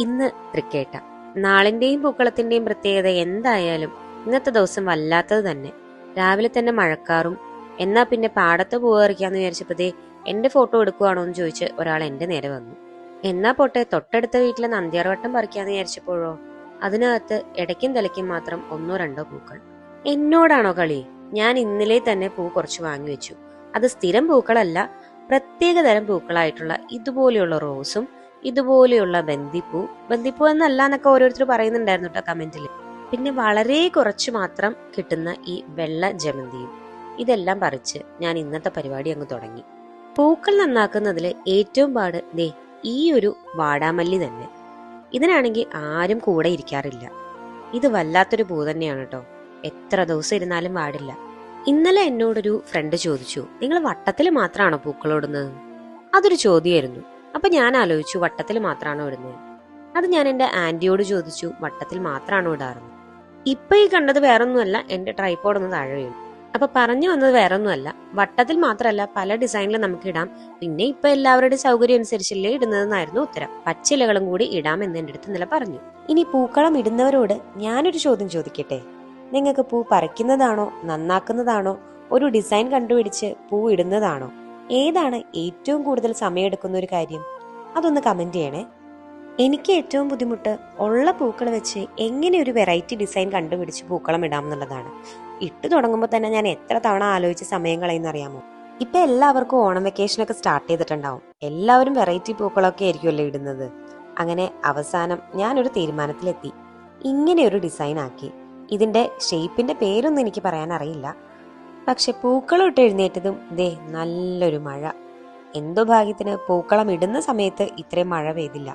ഇന്ന് തൃക്കേട്ട. നാളിന്റെയും പൂക്കളത്തിന്റെയും പ്രത്യേകത എന്തായാലും ഇന്നത്തെ ദിവസം വല്ലാത്തത് തന്നെ. രാവിലെ തന്നെ മഴക്കാറും. എന്നാ പിന്നെ പാടത്ത് പൂവറിക്കാന്ന് വിചാരിച്ചപ്പോഴേ എന്റെ ഫോട്ടോ എടുക്കുവാണോ എന്ന് ചോദിച്ച് ഒരാൾ എന്റെ നേരെ വന്നു. എന്നാ പോട്ടെ തൊട്ടടുത്ത വീട്ടിലെ നന്ദ്യാർവട്ടം പറിക്കാന്ന് വിചാരിച്ചപ്പോഴോ അതിനകത്ത് ഇടയ്ക്കും തലയ്ക്കും മാത്രം ഒന്നോ രണ്ടോ പൂക്കൾ. എന്നോടാണോ കളി? ഞാൻ ഇന്നലെ തന്നെ പൂ കുറച്ച് വാങ്ങി വെച്ചു. അത് സ്ഥിരം പൂക്കളല്ല, പ്രത്യേക തരം പൂക്കളായിട്ടുള്ള ഇതുപോലെയുള്ള റോസും ഇതുപോലെയുള്ള ബന്ദിപ്പൂ എന്നല്ല എന്നൊക്കെ ഓരോരുത്തർ പറയുന്നുണ്ടായിരുന്നു കേട്ടോ കമന്റിൽ. പിന്നെ വളരെ കുറച്ച് മാത്രം കിട്ടുന്ന ഈ വെള്ള ജമന്തിയും. ഇതെല്ലാം പറിച്ച് ഞാൻ ഇന്നത്തെ പരിപാടി അങ്ങ് തുടങ്ങി. പൂക്കൾ നന്നാക്കുന്നതിൽ ഏറ്റവും പാട് ദേ ഈ ഒരു വാടാമല്ലി തന്നെ. ഇതിനാണെങ്കിൽ ആരും കൂടെ ഇരിക്കാറില്ല. ഇത് വല്ലാത്തൊരു പൂ തന്നെയാണ് കേട്ടോ. എത്ര ദിവസം ഇരുന്നാലും പാടില്ല. ഇന്നലെ എന്നോടൊരു ഫ്രണ്ട് ചോദിച്ചു, നിങ്ങൾ വട്ടത്തിൽ മാത്രമാണോ പൂക്കളോടുന്നത്? അതൊരു ചോദ്യമായിരുന്നു. അപ്പൊ ഞാൻ ആലോചിച്ചു, വട്ടത്തിൽ മാത്രമാണോ ഇടുന്നത്? അത് ഞാൻ എന്റെ ആന്റിയോട് ചോദിച്ചു, വട്ടത്തിൽ മാത്രമാണോ ഇടാറുള്ളത്? ഇപ്പൊ ഈ കണ്ടത് വേറൊന്നുമല്ല, എന്റെ ട്രൈപോഡ് ഒന്ന് താഴെ വീണു. അപ്പൊ പറഞ്ഞു വന്നത് വേറൊന്നുമല്ല, വട്ടത്തിൽ മാത്രമല്ല പല ഡിസൈനിലും നമുക്ക് ഇടാം. പിന്നെ ഇപ്പൊ എല്ലാവരുടെ സൗകര്യം അനുസരിച്ചല്ലേ ഇടുന്നതെന്നായിരുന്നു ഉത്തരം. പച്ചിലകളും കൂടി ഇടാം എന്ന് എന്റെ അടുത്ത് ഇന്നലെ പറഞ്ഞു. ഇനി പൂക്കളം ഇടുന്നവരോട് ഞാനൊരു ചോദ്യം ചോദിക്കട്ടെ. നിങ്ങൾക്ക് പൂ പറിക്കുന്നതാണോ നന്നാക്കുന്നതാണോ ഒരു ഡിസൈൻ കണ്ടുപിടിച്ച് പൂ ഇടുന്നതാണോ ഏതാണ് ഏറ്റവും കൂടുതൽ സമയമെടുക്കുന്ന ഒരു കാര്യം? അതൊന്ന് കമന്റ് ചെയ്യണേ. എനിക്ക് ഏറ്റവും ബുദ്ധിമുട്ട് ഉള്ള പൂക്കൾ വെച്ച് എങ്ങനെ ഒരു വെറൈറ്റി ഡിസൈൻ കണ്ടുപിടിച്ച് പൂക്കളം ഇടാം എന്നുള്ളതാണ്. ഇട്ട് തുടങ്ങുമ്പോൾ തന്നെ ഞാൻ എത്ര തവണ ആലോചിച്ച് സമയം കളയുന്ന അറിയാമോ? ഇപ്പൊ എല്ലാവർക്കും ഓണം വെക്കേഷനൊക്കെ സ്റ്റാർട്ട് ചെയ്തിട്ടുണ്ടാവും. എല്ലാവരും വെറൈറ്റി പൂക്കളൊക്കെ ആയിരിക്കുമല്ലോ ഇടുന്നത്. അങ്ങനെ അവസാനം ഞാനൊരു തീരുമാനത്തിലെത്തി. ഇങ്ങനെ ഒരു ഡിസൈൻ ആക്കി. ഇതിന്റെ ഷേപ്പിന്റെ പേരൊന്നും എനിക്ക് പറയാൻ അറിയില്ല. പക്ഷെ പൂക്കളം ഇട്ട് എഴുന്നേറ്റതും ദേ നല്ലൊരു മഴ. എന്തോ ഭാഗ്യത്തിന് പൂക്കളം ഇടുന്ന സമയത്ത് ഇത്രയും മഴ പെയ്തില്ല.